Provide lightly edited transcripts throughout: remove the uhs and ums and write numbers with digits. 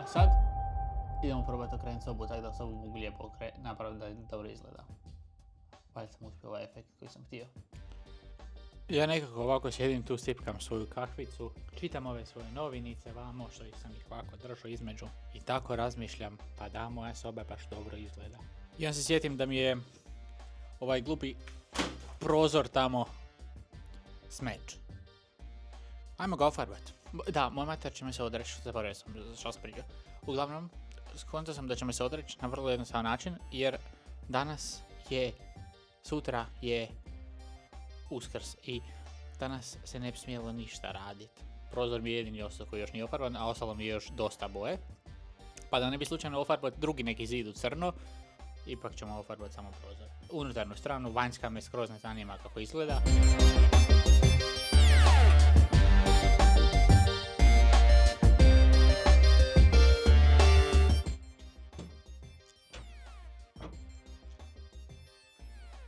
A sad idemo probati okrenuti sobu tako da sobu mogu lijepo napraviti da dobro izgleda. Valjda sam uspio ovaj efekt koji sam htio. Ja nekako ovako sjedim tu, stipkam svoju kahvicu, čitam ove svoje novinice vamo što sam ih ovako držao između i tako razmišljam, pa da, moja soba baš dobro izgleda. I onda se sjetim da mi je ovaj glupi prozor tamo smeč. Ajmo ga ofarbat. Da, moj mater će me se odreći, zaboravio sam što sam pričao. Uglavnom, skontao sam da će me se odreći na vrlo jednostavan način, jer sutra je Uskrs i danas se ne bi smjelo ništa raditi. Prozor mi je jedini ostao koji još nije ofarban, a ostalo mi je još dosta boje. Pa da ne bi slučajno ofarbat drugi neki zid u crno, ipak ćemo ofarbat samo prozor. Unutarnju stranu, vanjska me skroz ne zanima kako izgleda.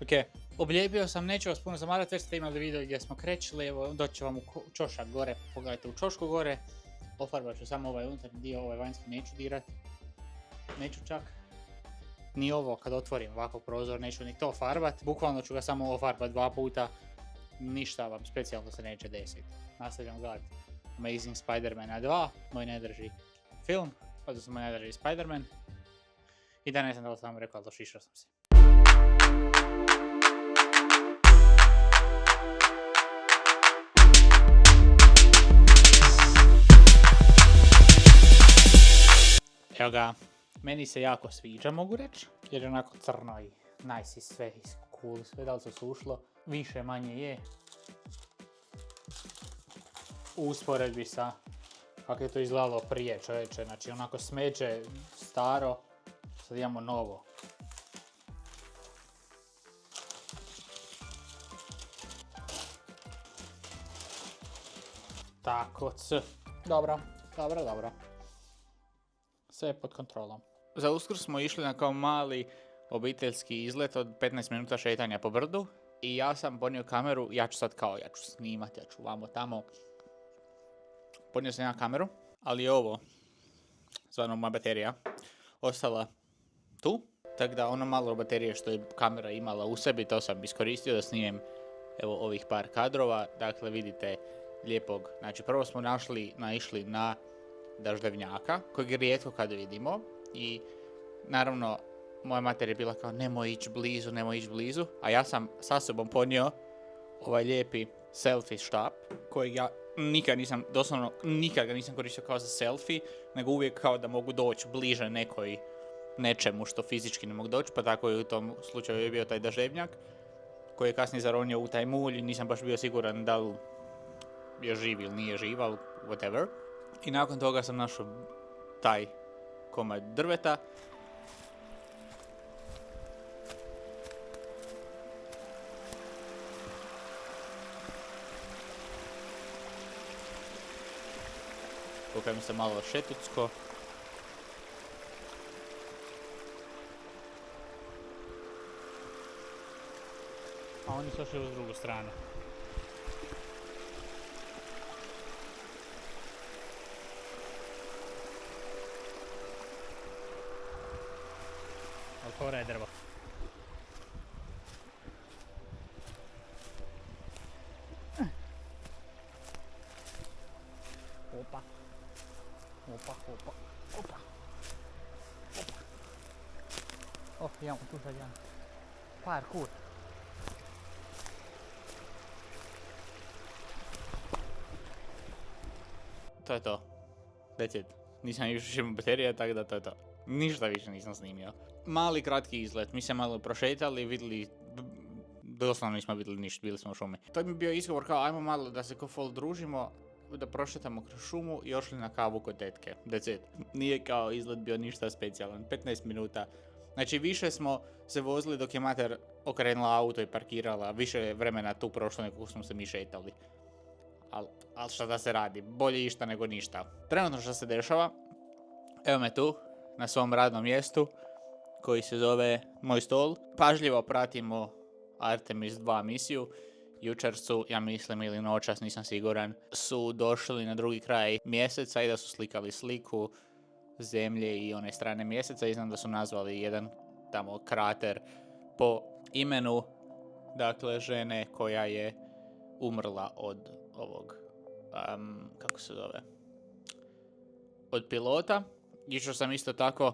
Ok, oblijepio sam, neću vas puno zamarati, već ste imali video gdje smo krećili, evo doći vam u čošak gore, pogledajte u čošku gore, ofarbat ću samo ovaj unutarnji dio, ovaj vanjski neću dirat, neću čak ni ovo kad otvorim ovako prozor, neću ni to farbat, bukvalno ću ga samo ofarbat 2 puta, ništa vam specijalno se neće desiti. Nastavljam gledati Amazing Spider-Man 2, moj najdrži film, odnosno moj najdrži Spider-Man, i da ne znam da li sam vam rekao, ali došišao sam se. Evo ga, meni se jako sviđa, mogu reći, jer je onako crno i nice i sve i cool, sve da li se sušlo, više manje je u usporedbi sa kako je to izgledalo prije, čovječe, znači onako smeće staro, sad imamo novo. Tako, dobro. Sve je pod kontrolom. Za Uskrs smo išli na kao mali obiteljski izlet od 15 minuta šetanja po brdu i ja sam ponio kameru, ja ću snimat, ja ću vamo tamo. Ponio sam ja kameru, ali je ovo, zvano moja baterija, ostala tu. Tako da ono malo baterije što je kamera imala u sebi, to sam iskoristio da snimem evo ovih par kadrova. Dakle, vidite lijepog, znači prvo smo naišli na daždevnjaka, kojeg rijetko kad vidimo i naravno moja mater je bila kao nemoj ići blizu, a ja sam sa sobom ponio ovaj lijepi selfie štap kojeg ja nikad ga nisam koristio kao za selfie, nego uvijek kao da mogu doći bliže nečemu što fizički ne mogu doći, pa tako je u tom slučaju je bio taj daždevnjak koji je kasnije zaronio u taj mulj i nisam baš bio siguran da li je živ ili nije živ, ali whatever. I nakon toga sam našao taj komad drveta. Pokajem se malo šetucko. A oni su ošli uz drugu stranu. Alkora je drvo. Opa. Oh, imamo tu sad jedan parkour. To je to. That's it. Nisam još imao baterija, tako da to je to. Ništa više nisam snimio. Mali kratki izlet, mi se malo prošetali, vidjeli, doslovno nismo vidjeli ništa, bili smo u šumi. To mi je bio izgovor kao ajmo malo da se ko fol družimo, da prošetamo kroz šumu i ošli na kavu kod tetke. That's it. Nije kao izlet bio ništa specijalan, 15 minuta. Znači više smo se vozili dok je mater okrenula auto i parkirala, više vremena tu prošlo nego smo se mi šetali. Ali šta da se radi, bolje išta nego ništa. Trenutno što se dešava, evo me tu, na svom radnom mjestu, koji se zove Moj stol. Pažljivo pratimo Artemis 2 misiju. Jučer su, ja mislim ili noćas, nisam siguran, su došli na drugi kraj mjeseca i da su slikali sliku zemlje i one strane mjeseca i znam da su nazvali jedan tamo krater po imenu, dakle, žene koja je umrla od ovog, kako se zove, od pilota. Išao sam isto tako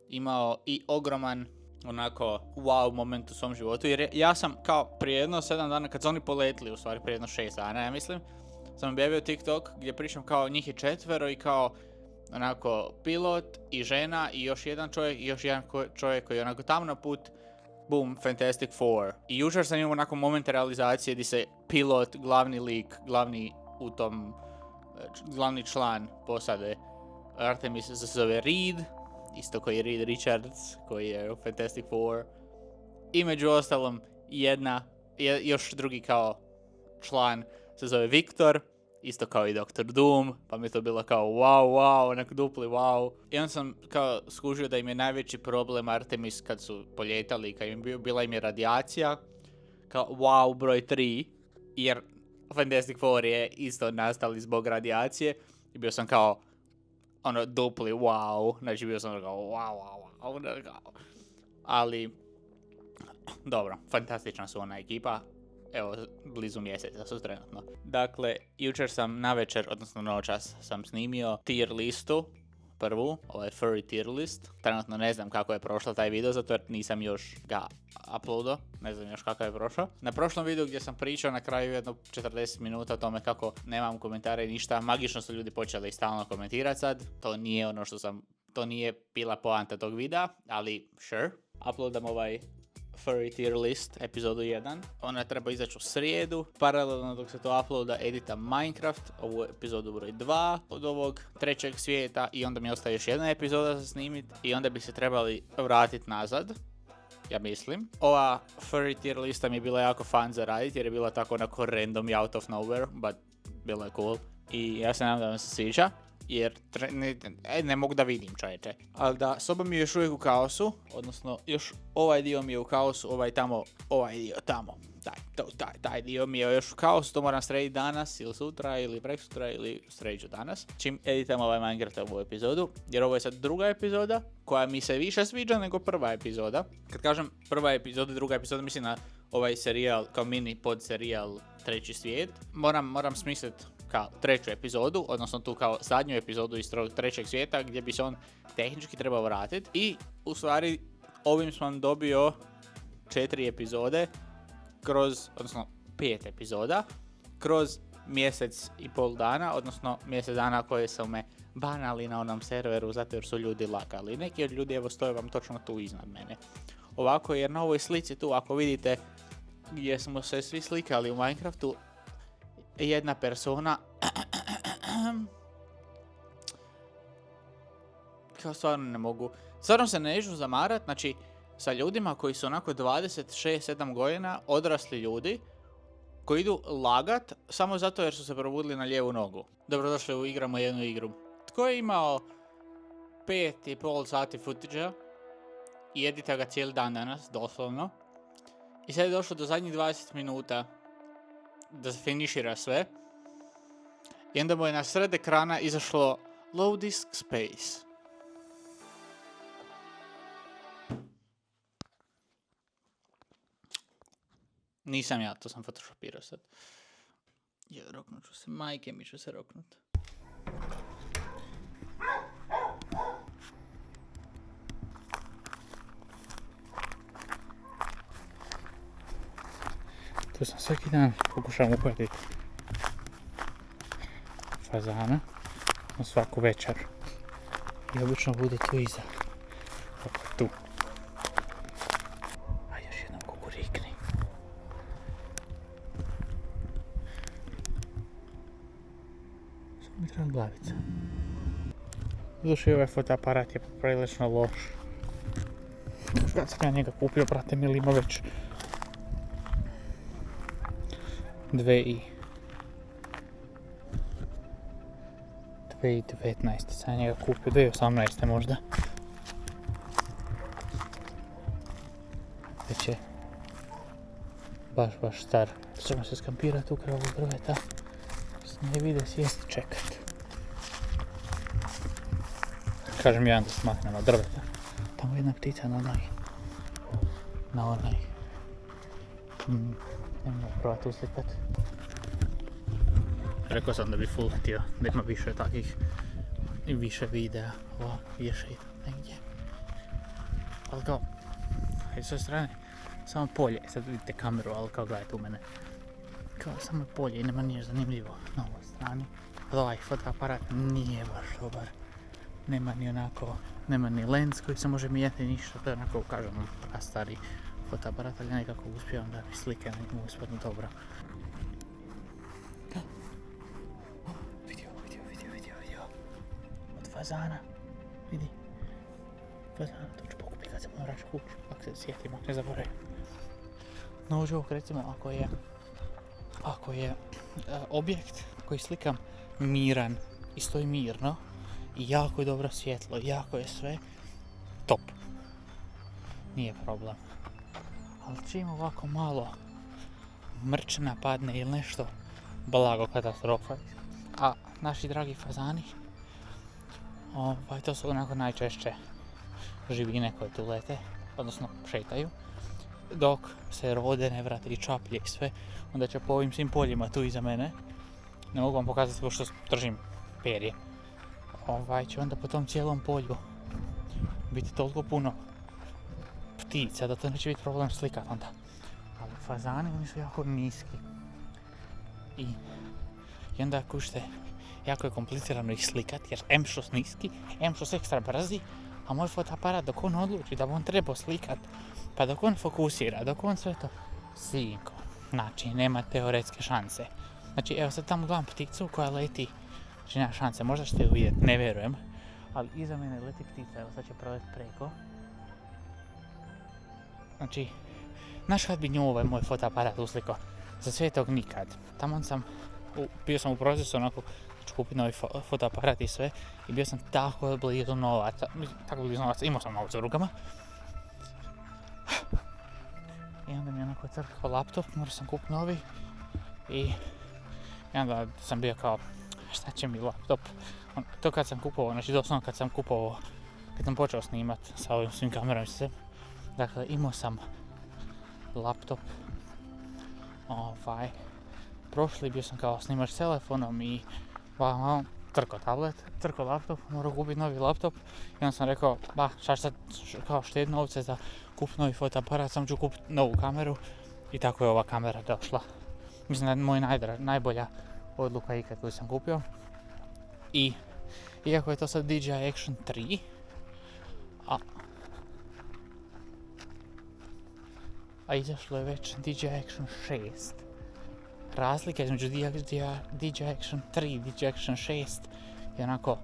imao i ogroman onako wow moment u svom životu, jer ja sam kao prije jedno 7 dana kad su oni poletili, u stvari prije jedno 6 dana, ja mislim, sam objavio TikTok gdje pričam kao njih je 4 i kao onako pilot i žena i još jedan čovjek i još jedan čovjek koji je onako tamo na put, boom, Fantastic Four. I jučer sam imao onako momente realizacije gdje se pilot, glavni lik, glavni član posade Artemis se zove Reed, isto koji je Reed Richards, koji je u Fantastic Four. I među ostalom još drugi kao član se zove Victor, isto kao i Dr. Doom, pa mi je to bilo kao wow, onak dupli wow. I onda sam kao skužio da im je najveći problem Artemis kad su poljetali, kad im bila im je radijacija, kao wow broj 3, jer Fantastic Four je isto nastali zbog radijacije i bio sam kao ono dupli wow, znači bio sam kao wow. Ali dobro, fantastična su ona ekipa. Evo, blizu mjeseca su trenutno. Dakle, jučer sam navečer, odnosno noćas, sam snimio tier listu, prvu, ovaj furry tier list. Trenutno ne znam kako je prošao taj video, zato jer nisam još ga uploadao, ne znam još kako je prošao. Na prošlom videu gdje sam pričao na kraju jedno 40 minuta o tome kako nemam komentare i ništa, magično su ljudi počeli stalno komentirati sad. To nije bila poanta tog videa, ali sure. Uploadam ovaj furry tier list, epizodu 1. Ona treba izaći u srijedu. Paralelno dok se to uploada, editam Minecraft, ovu epizodu broj 2 od ovog trećeg svijeta i onda mi ostaje još jedna epizoda za snimit i onda bi se trebali vratiti nazad, ja mislim. Ova furry tier lista mi je bila jako fun za radit jer je bila tako onako random i out of nowhere, but bilo je cool. I ja se nadam da vam se sviđa. Jer ne mogu da vidim, čovječe. Ali da, soba mi je još uvijek u kaosu, odnosno još ovaj dio mi je u kaosu, ovaj dio tamo. Taj dio mi je još u kaosu, to moram srediti danas ili sutra ili preksutra ili sređu danas. Čim editam ovaj Minecraftovu epizodu, jer ovo je sad druga epizoda koja mi se više sviđa nego prva epizoda. Kad kažem prva epizoda, druga epizoda, mislim na ovaj serijal kao mini podserijal Treći svijet. Moram smisliti kao treću epizodu, odnosno tu kao zadnju epizodu iz trećeg svijeta gdje bi se on tehnički trebao vratiti. I u stvari ovim sam dobio 4 epizode odnosno 5 epizoda kroz mjesec i pol dana, odnosno mjesec dana koje su me banali na onom serveru zato jer su ljudi lagali. Neki od ljudi evo stoje vam točno tu iznad mene. Ovako, jer na ovoj slici tu ako vidite gdje smo se svi slikali u Minecraftu, jedna persona kao stvarno se ne neću zamarat, znači sa ljudima koji su onako 26-7 godina, odrasli ljudi koji idu lagat samo zato jer su se probudili na lijevu nogu. Dobrodošli igramo jednu igru. Tko je imao 5,5 sati footage-a i edita ga cijeli dan danas, doslovno, i sad je došlo do zadnjih 20 minuta da se finišira sve i onda mu je na sred ekrana izašlo low disk space. Nisam ja, to sam photoshopirao sad. Roknut ću se, majke mi ću se roknut. Tu sam svaki dan pokušavam uhvatiti fazana na svaku večer. I obično bude tu iza. Tako tu. A još jednom kukurikni. Samo mi treba glavica. Duši, ovaj fotoaparat je prilično loš. Kad sam ja njega kupio, brate mili, ima već 2019. Sam njega kupio, 2018. možda. Već je baš star. Ćemo se skampirati ukraj ovog drveta. Se ne vide sjesti čekat. kažem jedan da smaknem od drveta. Tamo jedna ptica na onaj. Nemo probati uslikat. Rekao sam da bi full htio da ima više takvih i više videa o vješaju negdje. Ali kao, i s ove strane, samo polje, sad vidite kameru, ali kao gledajte u mene. Kao samo polje i nema ništa zanimljivo na ovoj strani. Ali ovaj fotoaparat nije baš dobar. Nema ni onako, nema ni lens koji se može mijenjati ništa, to je onako, kažem, prastari fotoaparat, ali ja nekako uspijevam da mi slike na njemu ispadnu dobro. Vidio. Od fazana, vidi. Fazana, to ću pokupiti kad se budem vraćati kuću, ako se sjetim, ako ne zaboravim. No ovdje recimo, ako je objekt koji slikam miran i stoji mirno, i jako je dobro svjetlo, jako je sve top. Nije problem. Ali čim ovako malo mrčina padne ili nešto, blago katastrofa. A naši dragi fazani, to su onako najčešće živine koje tu lete, odnosno šetaju. Dok se rode, ne vrate i čaplje i sve, onda će po ovim svim poljima tu iza mene, ne mogu vam pokazati pošto držim perje, će onda po tom cijelom polju biti toliko puno ptica da to neće biti problem slikat onda. Ali fazani, oni su jako niski. I onda kušte, jako je komplicirano ih slikat jer em što su niski, em što su ekstra brzi, a moj fotoaparat dok on odluči da on treba slikat, pa dok on fokusira, dok on sve to sinko, znači nema teoretske šanse. Znači evo sad tamo gledam pticu koja leti, znači nema šanse, možda ćete ju vidjeti, ne vjerujem, ali iza mene leti ptica, evo sad će proleti preko. Znači, znaš kad bi nju ovaj moj fotoaparat uslikao? Za sve tog nikad. Tamo bio sam u procesu onako, da ću kupiti novi fotoaparat i sve, i bio sam tako blizu novaca, imao sam novac u rukama. I onda mi je onako crkao laptop, morao sam kupiti novi i onda sam bio kao, šta će mi laptop? To kad sam kupovao, znači doslovno kad sam počeo snimat sa ovim svim kamerama i sve, dakle imao sam laptop, prošli bio sam kao snimač s telefonom i trko tablet, trko laptop, morao kupiti novi laptop i onda sam rekao, šta sad kao štediti novce za kupiti novi fotoaparat, sam ću kupiti novu kameru i tako je ova kamera došla. Mislim da je moja najbolja odluka ikad koju sam kupio. I iako je to sad DJI Action 3, a izašlo je već DJI Action 6, razlika između DJI Action 3 i DJI Action 6 je onako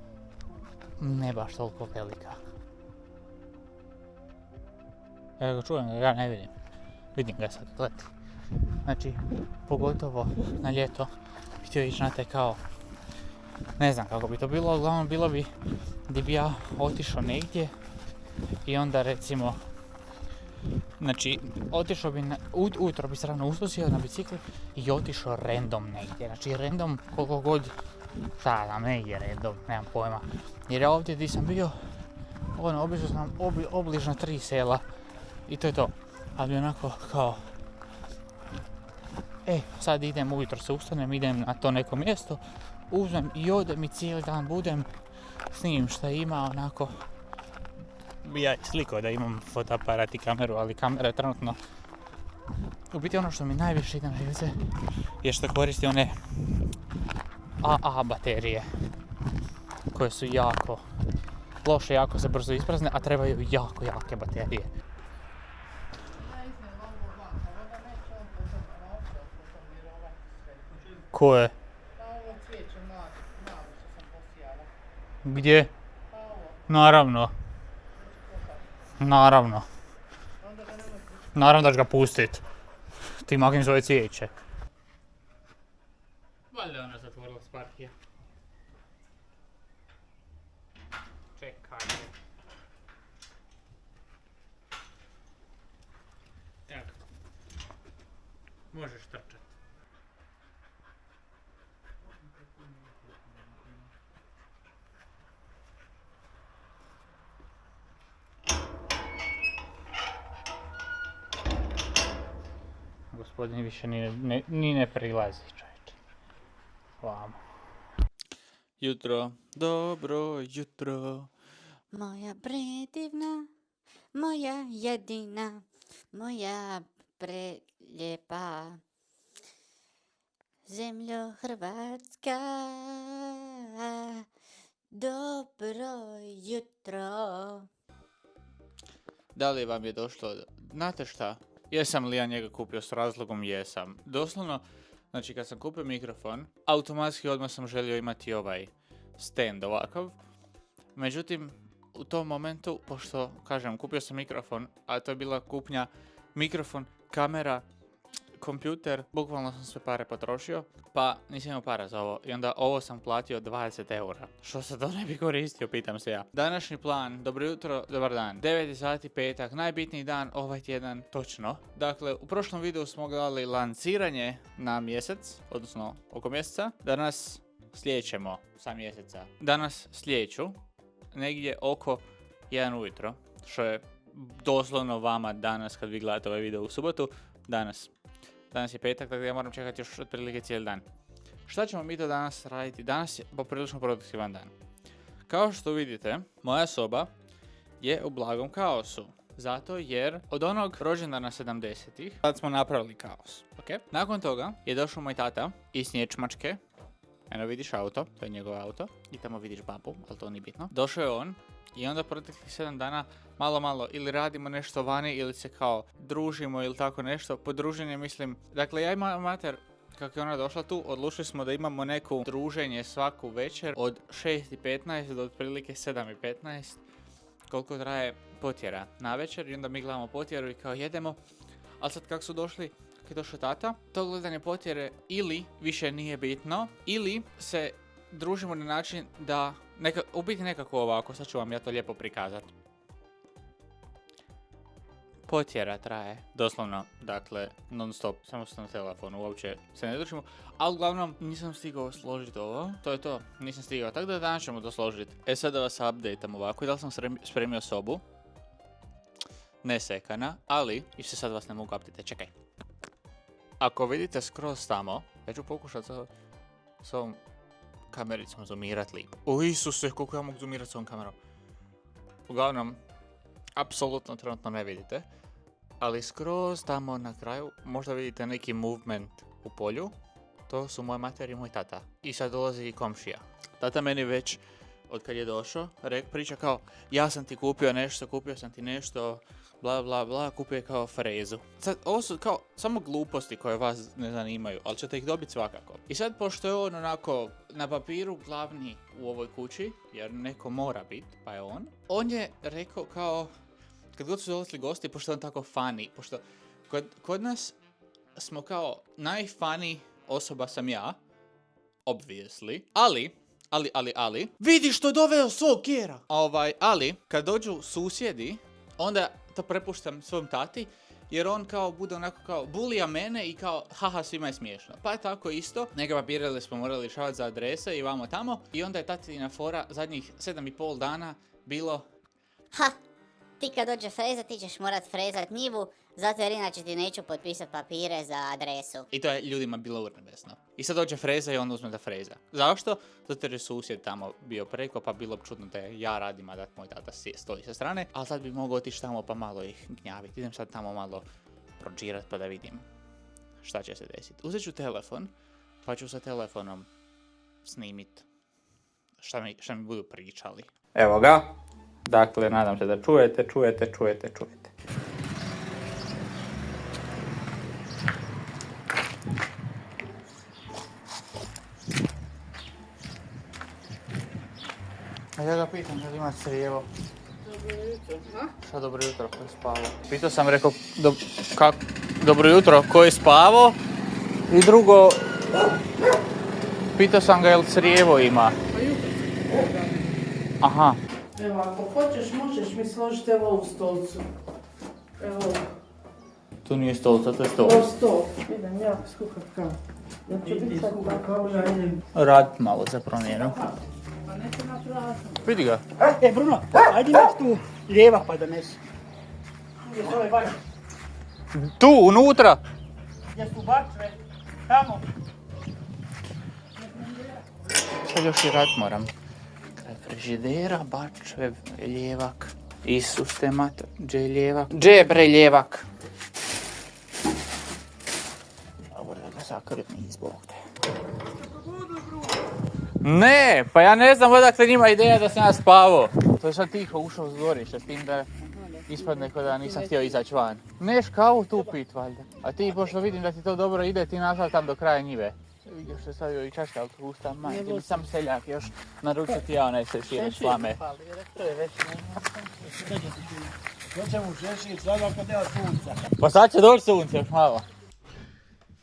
ne baš toliko velika. Ja ga čujem, ja ne vidim. Vidim ga sad, leti. Znači, pogotovo na ljeto htio ići na taj kao, ne znam kako bi to bilo, uglavnom bilo bi gdje bi ja otišao negdje i onda recimo, znači, otišao bi, ujutro bi se ravno usposio na bicikli i otišao random negdje, znači random koliko god, šta znam, negdje random, nemam pojma. Jer ja ovdje gdje sam bio, obišao sam obližno 3 sela i to je to. Ali onako kao, sad idem, ujutro se ustanem, idem na to neko mjesto, uzmem i odem i cijeli dan budem, snimim šta ima, onako, ja slikao da imam fotoaparat i kameru, ali kamera je trenutno, u biti ono što mi najviše ide na živce je što koristi one AA baterije, koje su jako loše, jako se brzo isprazne, a trebaju jako jake baterije. Ko je? Ovo cvijeće mlado što sam posijala. Gdje? Naravno. Naravno da ću ga pustit. Ti makni svoje cvijeće. Valjda ona zatvorila s partije. Čekaj. Evo. Možeš trčati. gospodin više ni ne prilazi, čovječe. Vamo. Jutro, dobro jutro. Moja predivna, moja jedina, moja prelijepa zemljo Hrvatska, dobro jutro. Da li vam je došlo, znate šta? Jesam li ja njega kupio s razlogom? Jesam. Doslovno, znači kad sam kupio mikrofon, automatski odmah sam želio imati ovaj stand ovakav. Međutim, u tom momentu, pošto, kažem, kupio sam mikrofon, a to je bila kupnja mikrofon, kamera, kompjuter, bukvalno sam sve pare potrošio, pa nisam imao para za ovo. I onda ovo sam platio 20 eura. Što se to ne bi koristio, pitam se ja. Današnji plan, dobro jutro, dobar dan. 9 sati petak, najbitniji dan ovaj tjedan, točno. Dakle, u prošlom videu smo gledali lanciranje na mjesec, odnosno oko mjeseca. Danas slijećemo sa mjeseca. Danas slijeću negdje oko 1 ujutro, što je doslovno vama danas kad vi gledate ovaj video u subotu. Danas je petak, tako da ja moram čekati još otprilike cijeli dan. Šta ćemo mi to danas raditi? Danas je poprilično produktivan dan. Kao što vidite, moja soba je u blagom kaosu. Zato jer od onog rođendana 70-ih sad smo napravili kaos. Okay? Nakon toga je došao moj tata iz Nječmačke. Eno vidiš auto, to je njegov auto. I tamo vidiš babu, ali to nije bitno. Došao je on i onda proteklih 7 dana malo ili radimo nešto vani ili se kao družimo ili tako nešto. Po druženje mislim, dakle ja i moja mater, kako je ona došla tu, odlučili smo da imamo neko druženje svaku večer od 6:15 do otprilike 7:15, koliko traje potjera na večer, i onda mi gledamo potjeru i kao jedemo. Ali sad kako je došao tata, to gledanje potjere ili više nije bitno, ili se družimo na način da u biti nekako ovako, sad ću vam ja to lijepo prikazati. Potjera traje, doslovno, dakle, non stop, samo sam na telefonu, uopće se ne držimo, ali uglavnom nisam stigao složiti ovo, to je to, nisam stigao, tako da danas ćemo to složiti. sad da vas updateam ovako, da li sam spremio sobu, ne sekana, ali, i se sad vas ne mogu update, čekaj. Ako vidite skroz tamo, ja ću pokušati s ovom kamericom zoomirat lipo. O Isuse, koliko ja mogu zoomirat s ovom kamerom. Uglavnom, apsolutno trenutno ne vidite, ali skroz tamo na kraju možda vidite neki movement u polju. To su moja mater i moj tata. I sad dolazi i komšija. Tata meni već, od kad je došao, priča kao, ja sam ti kupio sam ti nešto, bla bla bla, kupio je kao frezu. Sad, ovo su kao samo gluposti koje vas ne zanimaju, ali ćete ih dobiti svakako. I sad, pošto je on onako na papiru glavni u ovoj kući, jer neko mora biti, pa je on je rekao kao, kad god su dolazili gosti, pošto je on tako funny, pošto kod nas smo kao najfunny osoba sam ja, obviously, ali, vidi što je doveo svog kjera! Ali, kad dođu susjedi, onda to prepuštam svom tati, jer on kao bude onako kao bulija mene i kao haha svima je smiješno. Pa je tako isto, neke papirele smo morali rješavati za adrese i vamo tamo, i onda je tatina fora zadnjih 7,5 dana bilo, Ha, ti kad dođe freza ti ćeš morat frezat njivu, zato jer inače ti neću potpisat papire za adresu. i to je ljudima bilo urnebesno. I sad dođe freza i on uzme da freza. Zašto? Zato jer je susjed tamo bio preko, pa bilo bi čudno da ja radim, a da moj tata stoji sa strane. Ali sad bi mogao otići tamo pa malo ih gnjaviti. Idem sad tamo malo prođirat pa da vidim šta će se desiti. Uzet ću telefon, pa ću sa telefonom snimit šta mi budu pričali. Evo ga. Dakle, nadam se da čujete. A ja ga pitam da li ima crijevo. Dobro jutro, ha? Šta dobro jutro, ko je spavao? Pitao sam, rekao, dobro jutro, ko je spavao? I drugo, pitao sam ga jel crijevo ima. Pa jutro sam. Aha. Evo, ako hoćeš, možeš mi složiti evo ovu stolcu. Evo, Tu nije stolca, to je stol. ovo stol. Idem ja skuhat kao. Ja ću biti sad kao ja idem. Rad malo za promjenu. Pa neće na prazno. Vidi ga. Bruno, ajde nek tu lijeva pa donesi. Gdje se ovaj vara? Tu, unutra. Gdje su bačve? Tamo. Sad još i rad moram. Kraj frižidera, bačve, ljevak. Isus te mater, gdje je ljevak? Gdje je bre ljevak? Dobro da ga sakrpni izbog te. Ne, pa ja ne znam odakle njima ideja da sam ja spavao. To je sad tiho ušao s dvorišta, s tim da ispadne ko da nisam htio izaći van. Neš kavu tu pit valjda. A ti, pošto vidim da ti to dobro ide, ti nazad tam do kraja njive. Vidio što je stavio i čaška u usta, majke mi sam seljak još naručiti ja onaj se šire slame. To je već Doće mu šešir, sada kad nema sunca. Pa sad će doći sunce još malo.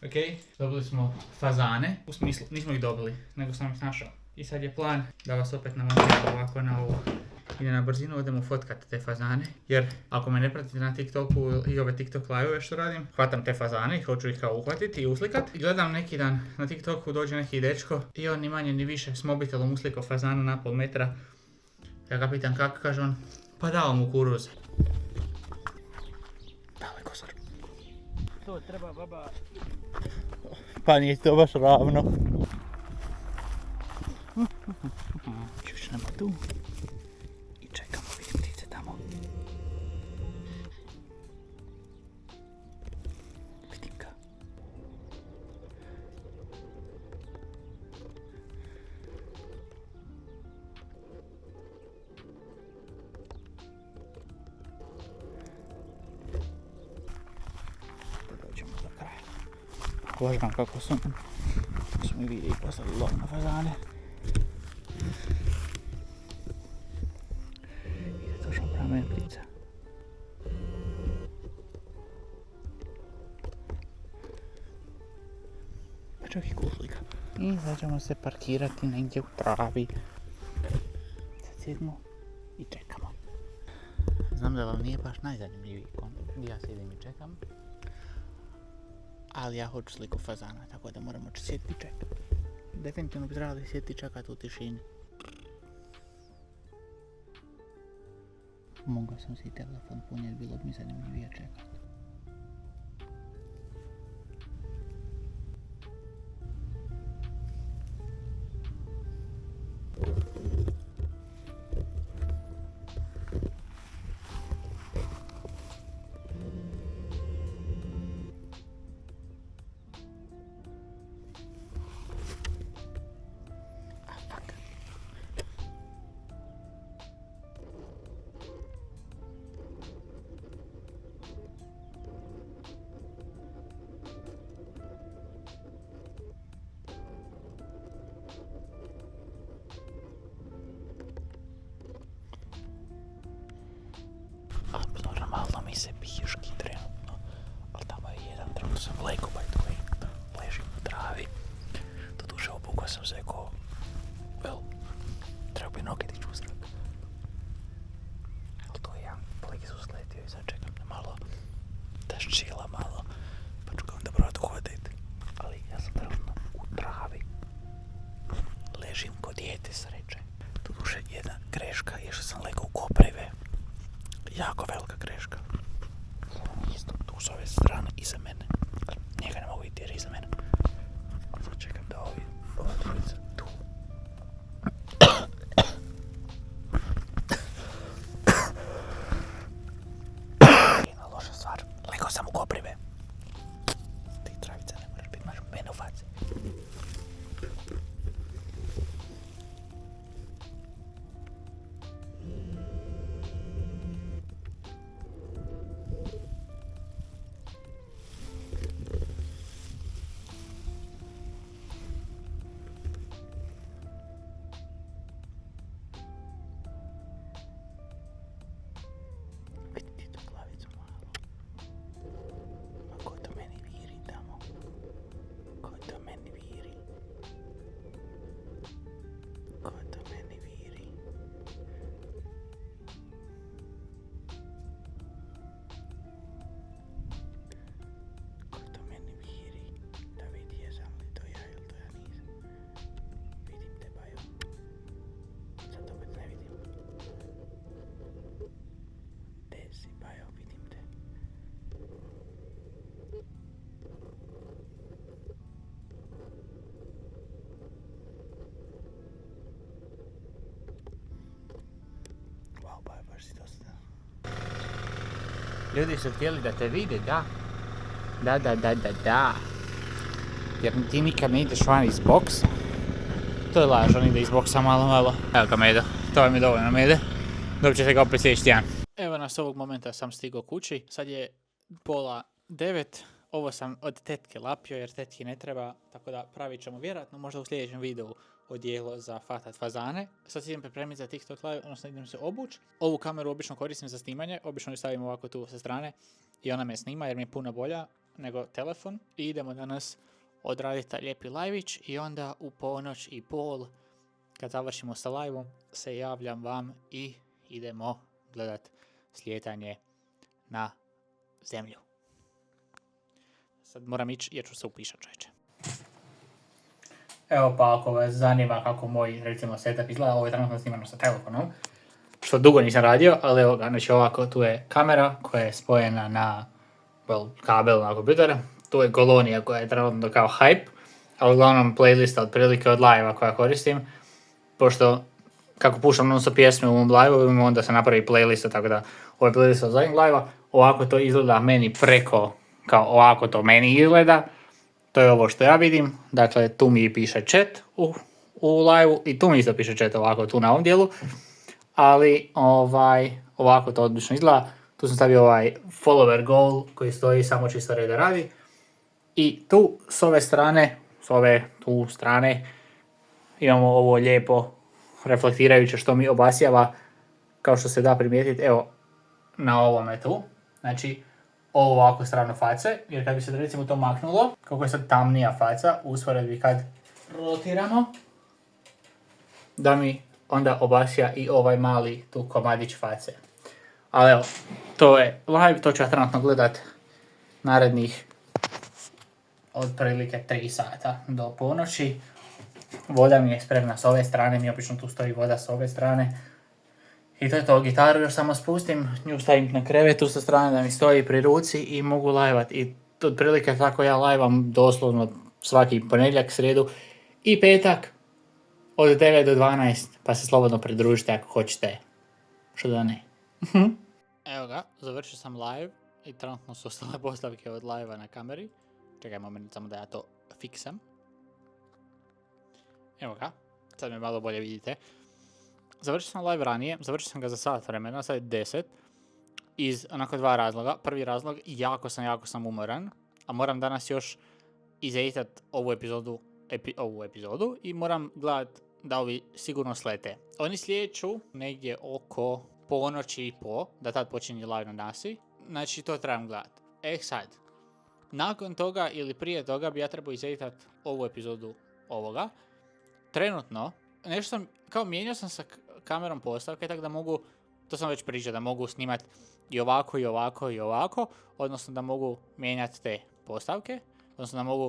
Ok, dobili smo fazane, u smislu nismo ih dobili, nego sam ih našao. I sad je plan da vas opet namontiram ovako na ovo. I na brzinu odemo fotkat te fazane, jer ako me ne pratite na TikToku i ove TikTok live što radim, hvatam te fazane i hoću ih kao uhvatiti i uslikat. I gledam neki dan na TikToku dođe neki dečko i on ni manje ni više s mobitelom uslikao fazana na pol metra. Ja ga pitam kako, kaže on, pa dao mu kuruz. Dale kosor. To treba baba. Pa nije to baš ravno. Čučnemo tu. I čekamo, vidim ptice tamo. Vidim ga. Da dođemo do kraja. Gledam kako su mi vidi i poslali lov na fazane. Ide točno prema mene ptica. Pa čak i kužlika. I sad ćemo se parkirati negdje u travi. Sad sjedimo i čekamo. Znam da vam nije baš najzanimljiviji kon. Ja sjedim i čekam. Ali ja hoću sliku fazana, tako da moramo sjediti i čekati. Definitivno bi trebali sjediti i čekati u tišini. Mogao sam si telefon puniti, bilo bi mi zanimljivije čekati. Abnormalno mi se pijuški trenutno, ali tamo je jedan drug sam lego by the way, ležim u travi. Doduše obukao sam se ko, treba bi noge dići u zrak. Ali to je jedan blizu sletio i sad čekam da malo, da ščila malo, pa ću ga onda provat uhvatiti. Ali ja sam trenutno u travi, ležim ko dijete sreće. Doduše jedna greška je što sam legao u koprive. Jako velika greška. Isto tu s ove strane iza mene. Njega ne mogu vidjeti jer je iza mene. Sad čekam da ova trojica tu. Jedna loša stvar. Legao sam u koprive. Ti travica ne moraš biti, imaš mene u faci. baš si dosta. Ljudi su htjeli da te vide, da. Da. Jer ti nikad ne ideš van iz boksa. To je laž, on ide iz boksa malo. Evo ga Medo, to vam je dovoljno Mede. Dobit ćete ga opet sljedeći tjedan. Evo nas ovog momenta sam stigao kući. Sad je 8:30. Ovo sam od tetke lapio jer tetki ne treba, tako da pravit ćemo vjerojatno možda u sljedećem videu odijelo za fatat fazane. Sad idem pripremiti za TikTok live, odnosno idem se obući. Ovu kameru obično koristim za snimanje, obično ju stavim ovako tu sa strane i ona me snima jer mi je puno bolja nego telefon. I idemo danas odraditi taj lijepi live-ić i onda u 1:30 kad završimo sa live-om se javljam vam i idemo gledat slijetanje na zemlju. Sad moram ići jer ću se upišat, čovječe. Evo pa ako vas zanima kako moj recimo setup izgleda, ovo je trenutno snimano sa telefonom. Što dugo nisam radio, ali evo ga, znači ovako, tu je kamera koja je spojena na kabel na kompjuter. Tu je Golonija koja je trenutno kao hype, ali uglavnom playlista otprilike od live-a koja koristim. Pošto kako puštam non stop pjesme u ovom live-u, onda se napravi playlista, tako da ovo je playlista od zadnjeg live-a. Ovako to izgleda meni preko, kao ovako to meni izgleda. To je ovo što ja vidim, dakle tu mi piše chat u live-u i tu mi isto piše chat ovako tu na ovom dijelu. Ali ovako to odlično izgleda. Tu sam stavio ovaj follower goal koji stoji samo čisto reda radi. I tu s ove strane, tu strane imamo ovo lijepo reflektirajuće što mi obasjava, kao što se da primijetiti, evo na ovome tu. Znači ovo ovako strano face, jer kad bi se recimo to maknulo, kako je sad tamnija faca, usporedbi kad rotiramo, da mi onda obasja i ovaj mali tu komadić face. Ali evo, to je live, to ću ja trenutno gledat narednih otprilike 3 sata do ponoći. Voda mi je spremna s ove strane, mi obično tu stoji voda s ove strane. I to je to, gitaru još samo spustim, nju stavim na krevetu sa strane da mi stoji pri ruci i mogu live-at. I otprilike tako ja live-am doslovno svaki ponedjeljak, srijedu i petak od 9 do 12, pa se slobodno pridružite ako hoćete. Što da ne. Evo ga, završio sam live i trenutno su ostale postavke od live-a na kameri. Čekaj moment samo da ja to fiksam. Evo ga, sad me malo bolje vidite. Završio sam live ranije, završio sam ga za sat vremena, sad je 10. Iz onako 2 razloga. Prvi razlog, jako sam umoran. A moram danas još izeditat ovu epizodu i moram gledat da ovi sigurno slete. Oni slijeću negdje oko 1:30, da tad počinje live na nasi. Znači to trebam gledat. Sad, nakon toga ili prije toga bi ja trebao izeditat ovu epizodu ovoga. Trenutno, nešto sam, kao mijenjao sam sa kamerom postavke, tako da mogu, to sam već pričao, da mogu snimat i ovako, odnosno da mogu mijenjati te postavke, odnosno da mogu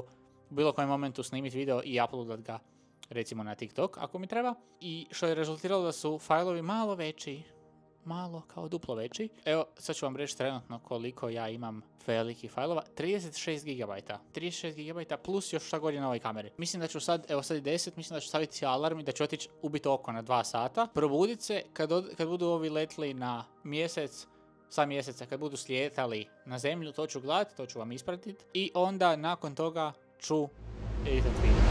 u bilo kojem momentu snimiti video i uploadat ga recimo na TikTok ako mi treba. I što je rezultiralo da su fajlovi malo veći, malo kao duplo veći. Evo, sad ću vam reći trenutno koliko ja imam velikih fajlova. 36 GB. 36 GB plus još šta god je na ovoj kameri. Mislim da ću sad, evo sad je 10, mislim da ću staviti alarm i da ću otići ubiti oko na 2 sata. Probudit se kad budu ovi letli na mjesec, sa mjeseca, kad budu slijetali na zemlju, to ću gledat, to ću vam ispratiti. I onda nakon toga ću editat video.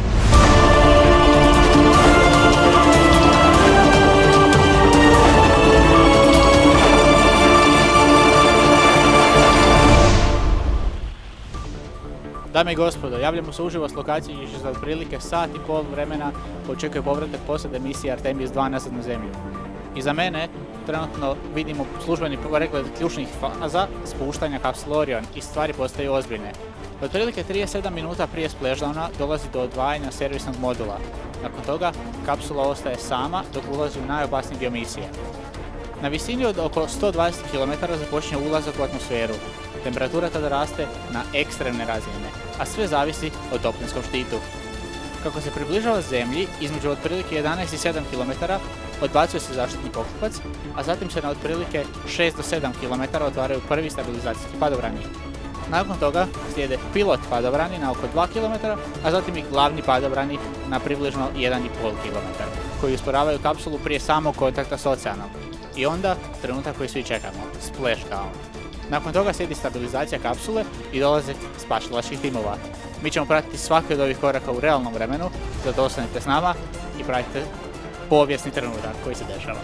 Dame i gospodo, javljamo se uživo s lokacije gdje će za otprilike sat i pol vremena očekuje povratak posade misije Artemis 2 nazad na zemlju. Iza mene trenutno vidimo službeni pregled ključnih faza spuštanja kapsule Orion i stvari postaju ozbiljne. Otprilike 37 minuta prije splashdowna dolazi do odvajanja servisnog modula. Nakon toga kapsula ostaje sama dok ulazi u najopasniji dio misije. Na visini od oko 120 km započinje ulazak u atmosferu. Temperatura tada raste na ekstremne razine, a sve zavisi o toplinskom štitu. Kako se približava zemlji, između otprilike 11 i 7 km odbacuje se zaštitni poklopac, a zatim se na otprilike 6 do 7 km otvaraju prvi stabilizacijski padobrani. Nakon toga slijede pilot padobrani na oko 2 km, a zatim i glavni padobrani na približno 1,5 km, koji usporavaju kapsulu prije samog kontakta s oceanom. I onda, trenutak koji svi čekamo, splashdown. Nakon toga slijedi stabilizacija kapsule i dolazak spašalačkih timova. Mi ćemo pratiti svaki od ovih koraka u realnom vremenu, zato ostanite s nama i pratite povijesni trenutak koji se dešava.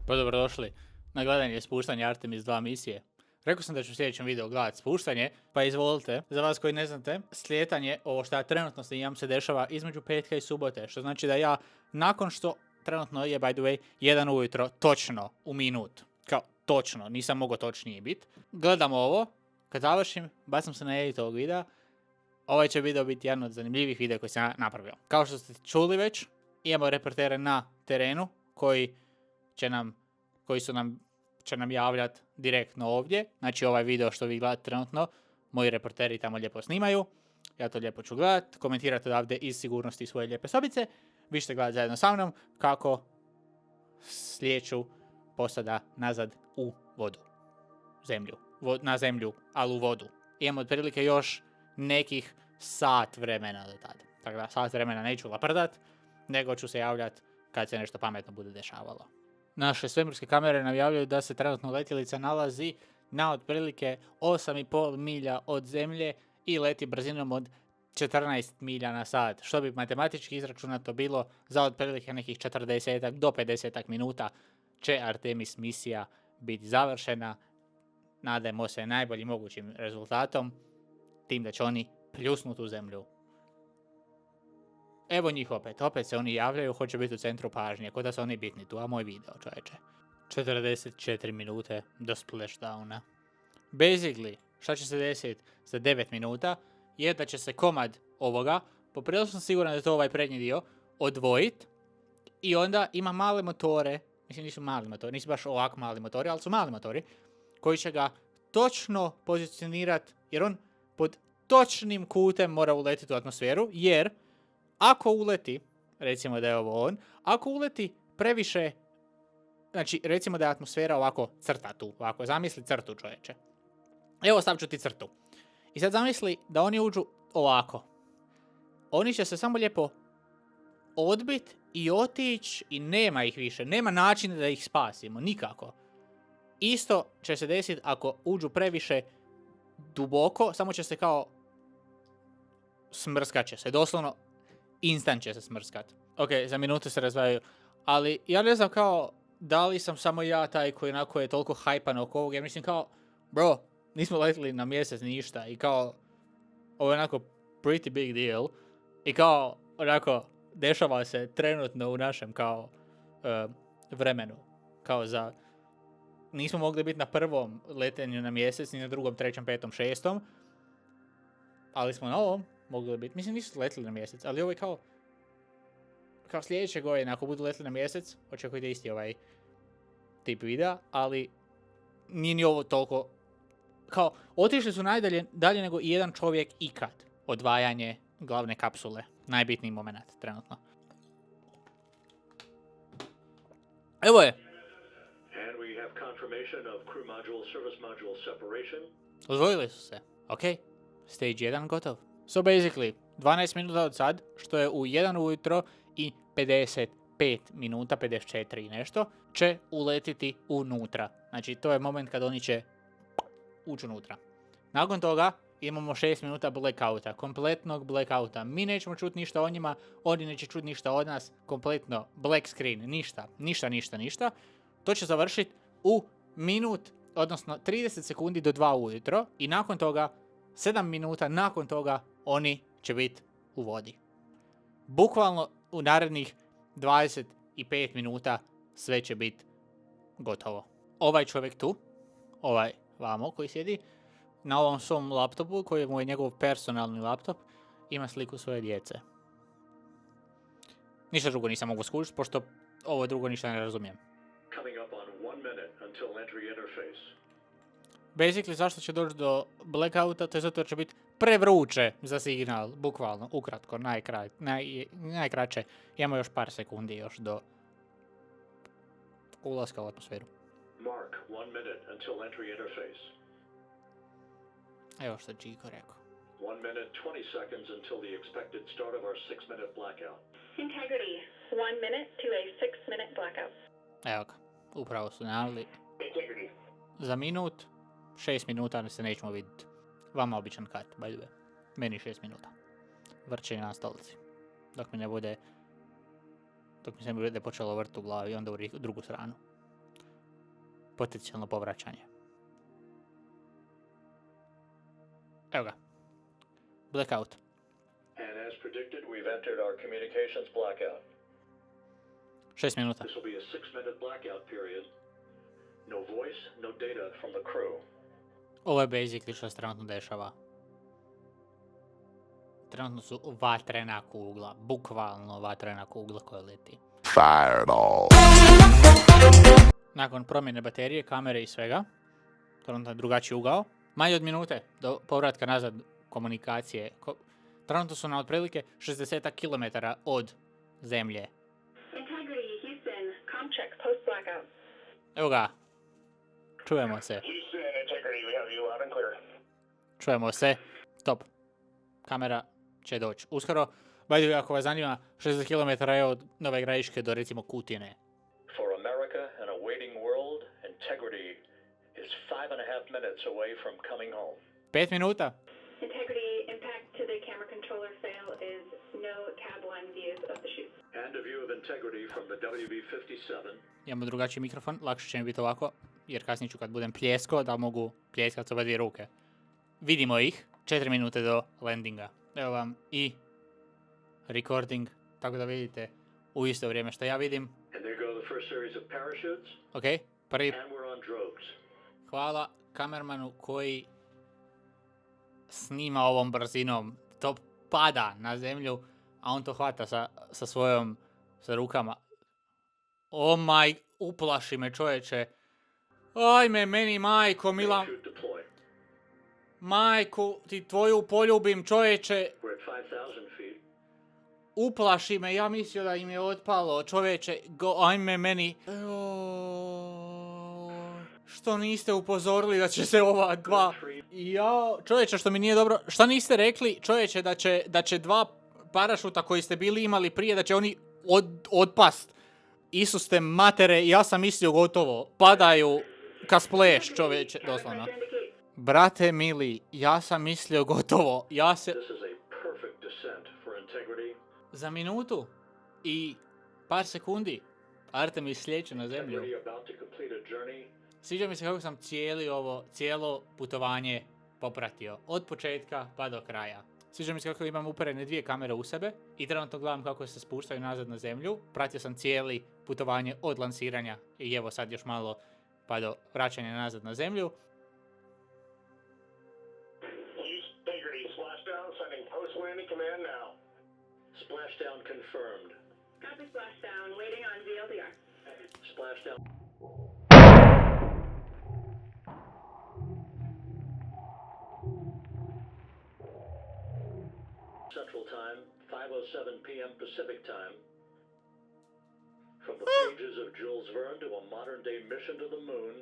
Pa dobrodošli na gledanje spuštanja Artemis 2 misije. Rekao sam da ću u sljedećem videu gledati spuštanje, pa izvolite, za vas koji ne znate, slijetanje, ovo što ja trenutno snimam, se dešava između petka i subote, što znači da ja, nakon što trenutno je, by the way, 1 ujutro, točno, u minut, kao točno, nisam mogao točnije biti, gledam ovo, kad završim, bacam se na edit ovog videa, ovaj će video biti jedan od zanimljivih videa koji sam ja napravio. Kao što ste čuli već, imamo reportere na terenu koji će nam javljati direktno ovdje. Znači ovaj video što vi gledate trenutno, moji reporteri tamo lijepo snimaju. Ja to lijepo ću gledat, komentirate odavde iz sigurnosti svoje lijepe sobice. Vi ćete gledati zajedno sa mnom kako slijeću posada nazad u vodu. Na zemlju, ali u vodu. Imamo otprilike još nekih sat vremena do tada. Tako da sat vremena neću laprdat, nego ću se javljati kad se nešto pametno bude dešavalo. Naše svemirske kamere nam javljaju da se trenutno letjelica nalazi na otprilike 8,5 milja od zemlje i leti brzinom od 14 milja na sat, što bi matematički izračunato bilo za otprilike nekih 40 do 50 minuta će Artemis misija biti završena. Nadajmo se najboljim mogućim rezultatom, tim da će oni pljusnuti u zemlju. Evo njih opet se oni javljaju, hoće biti u centru pažnje, kod da su oni bitni tu, a moj video, čovječe. 44 minute do splashdowna. Basically, šta će se desiti za 9 minuta, je da će se komad ovoga, poprilično sam siguran da je to ovaj prednji dio, odvojit i onda ima male motore, mislim nisu mali motori, nisu baš ovako mali motori, ali su mali motori, koji će ga točno pozicionirati, jer on pod točnim kutem mora uletiti u atmosferu, jer ako uleti, recimo da je ovo on, ako uleti previše, znači recimo da je atmosfera ovako crta tu, ovako, zamisli crtu čovječe. Evo stavit ću ti crtu. I sad zamisli da oni uđu ovako. Oni će se samo lijepo odbit i otići i nema ih više, nema načina da ih spasimo, nikako. Isto će se desiti ako uđu previše duboko, samo će se kao smrskat će se, doslovno instant će se smrskat. Ok, za minutu se razvajaju, ali ja ne znam kao da li sam samo ja taj koji onako je toliko hajpan oko ovog, ja mislim kao, bro, nismo letili na mjesec ništa i kao, ovo je onako pretty big deal i kao, onako, dešava se trenutno u našem kao vremenu, kao za, nismo mogli biti na prvom letenju na mjesec, ni na drugom, trećem, petom, šestom, ali smo na ovom mogli biti, mislim nisu letili na mjesec, ali ovo je kao sljedeće godine, ako budu letili na mjesec, očekujte isti ovaj tip videa, ali nije ni ovo toliko, kao, otišli su dalje nego i jedan čovjek ikad. Odvajanje glavne kapsule, najbitniji moment trenutno. Evo je. And we have confirmation of crew module, service module separation. Odvojili su se. Ok, stage 1 gotov. So basically, 12 minuta od sad, što je u 1 ujutro i 55 minuta, 54 i nešto, će uletiti unutra. Znači, to je moment kad oni će ući unutra. Nakon toga imamo 6 minuta blackouta, kompletnog blackouta. Mi nećemo čuti ništa o njima, oni neće čuti ništa od nas, kompletno black screen, ništa. To će završiti u minut, odnosno 30 sekundi do 2 ujutro i nakon toga, 7 minuta nakon toga, oni će biti u vodi. Bukvalno u narednih 25 minuta sve će biti gotovo. Ovaj čovjek tu, ovaj vamo koji sjedi, na ovom svom laptopu, koji mu je njegov personalni laptop, ima sliku svoje djece. Ništa drugo nisam mogu skužiti, pošto ovo drugo ništa ne razumijem. Coming up on 1 minute until entry interface. Basically, zašto će doći do blackouta, to je zato će biti prevruće za signal, bukvalno, ukratko, najkraće. Imamo još par sekundi još do ulaska u atmosferu. Mark 1 minute until entry interface. Evo što je Chico rekao. 1 minute, 20 seconds until the expected start of our 6-minute blackout. Integrity, 1 minute to a 6-minute blackout. Evo ga, upravo su najavili. Integrity. Za minut, 6 minuta se nećemo vidjeti. Vama običan kat, by the way. Meni 6 minuta. Vrčenje na stolici. Dok mi se ne bude počelo vrt u glavi, onda u drugu stranu. Potencijalno povraćanje. Evo ga. Blackout. And as predicted, we've entered our communications blackout. 6 minuta. This will be a 6-minute blackout period. No voice, no data from the crew. Ovo je basically što se trenutno dešava. Trenutno su vatrena kugla. Bukvalno vatrena kugla koja leti. Fireball. Nakon promjene baterije, kamere i svega, trenutno je drugačiji ugao. Manje od minute do povratka nazad komunikacije. Trenutno su na otprilike 60 km od zemlje. Integrity, Houston, comm check, post blackout. Evo ga. Čujemo se. Houston, Integrity, we have you loud and clear. Čujemo se. Top. Kamera će doći uskoro. By the way, ako vas zanima, 60 km je od Nove Gradiške do recimo Kutine. For America and a waiting world, Integrity is 5.5 minutes away from coming home. 5 minuta. Integrity, impact to the camera controller fail is no tab line views of the chute. And a view of Integrity from the WB-57. Imamo drugačiji mikrofon, lakše će mi biti ovako, jer kasnije ću kad budem pljesko da mogu pljeskati s oba dvije ruke. Vidimo ih, 4 minute do landinga. Evo vam i recording, tako da vidite u isto vrijeme što ja vidim. And there go the first series of parachutes. Ok, prvi. And we're on drogues. Hvala kamermanu koji snima ovom brzinom. To pada na zemlju, a on to hvata sa rukama. Oh my, uplaši me čovječe. Ajme, meni majko, mila. Chute deploy. Majku, ti tvoju poljubim čovječe. We're at 5,000 feet. Uplaši me, ja mislio da im je otpalo, čovječe. Ajme, meni. Što niste upozorili da će se ova dva... Ja, čovječe, što mi nije dobro... Šta niste rekli, čovječe, da će dva parašuta koji ste bili imali prije, da će oni otpast. Isuste matere, ja sam mislio gotovo. Padaju ka spleš, čovječe, doslovno. Brate mili, ja sam mislio gotovo. This is a perfect descent for Integrity. Za minutu i par sekundi Artemis slijeće na zemlju. Integrity about to complete a journey. Sviđa mi se kako sam cijelo putovanje popratio. Od početka pa do kraja. Sviđa mi se kako imam uperene 2 kamere u sebe i trenutno gledam kako se spuštaju nazad na zemlju. Pratio sam cijeli putovanje od lansiranja i evo sad još malo pa do vraćanja nazad na zemlju. Integrity splashdown, sending post-landing command now. Splashdown confirmed. Copy splashdown, waiting on VLDR. Splashdown. Central Time, 5:07 p.m. Pacific Time. From the pages of Jules Verne to a modern-day mission to the moon,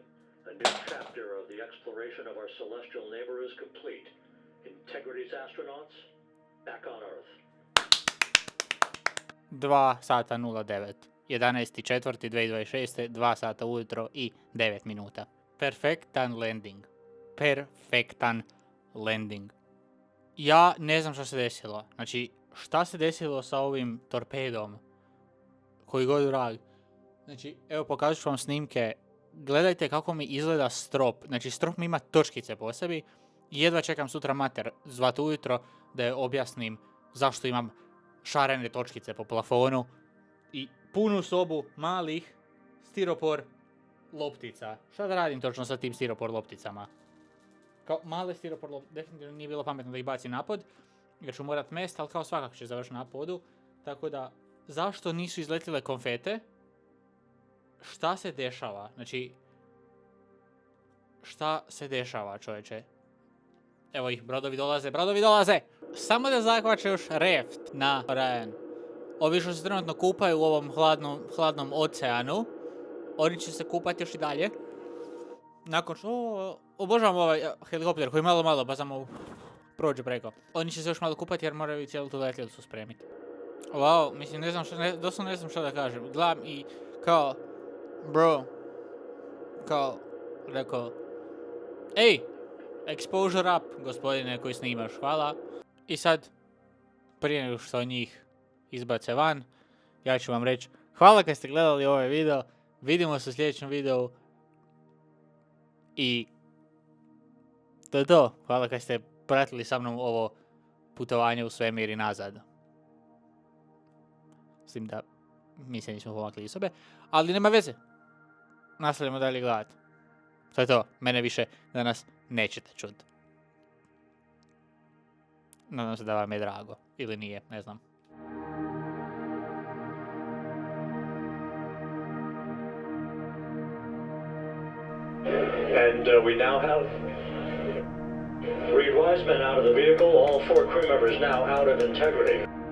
a new chapter of the exploration of our celestial neighbor is complete. Integrity's astronauts, back on Earth. 2 sata 09. 11.4.2026. 2 sata ujutro i 9 minuta. Perfektan landing. Perfektan landing. Ja ne znam što se desilo. Znači, šta se desilo sa ovim torpedom? Koji god vrag. Znači, evo pokazat ću vam snimke. Gledajte kako mi izgleda strop. Znači, strop mi ima točkice po sebi. Jedva čekam sutra mater zvat ujutro da je objasnim zašto imam šarene točkice po plafonu. I punu sobu malih stiropor loptica. Šta da radim točno sa tim stiropor lopticama? Kao male stiropor loptice, definitivno nije bilo pametno da ih bacim na pod, jer ću morat mest, ali kao svakako će završiti na podu. Tako da, zašto nisu izletile konfete? Šta se dešava? Znači, šta se dešava, čovječe? Evo ih, brodovi dolaze! Samo da zahvaća još reft na Ryan. Ovi što se trenutno kupaju u ovom hladnom oceanu, oni će se kupati još i dalje. Nakon što, obožavam ovaj helikopter koji malo pa samo prođe preko. Oni će se još malo kupati jer moraju cijelu tu letjelicu spremiti. Wow, mislim, ne znam doslovno ne znam što da kažem. Gledam i kao, bro, kao, rekao, ej, exposure up, gospodine koji snimaš, hvala. I sad, prije nego što njih izbace van, ja ću vam reći, hvala kad ste gledali ovaj video, vidimo se u sljedećem videu i to je to. Hvala kad ste pratili sa mnom ovo putovanje u svemir i nazad. Mislim da mi se nismo pomakli iz sobe, ali nema veze. Nastavljamo dalje gledati. To je to. Mene više danas nećete čuti. Nadam se da vam je drago. Ili nije, ne znam. And we now have Reed Wiseman out of the vehicle, all 4 crew members now out of integrity.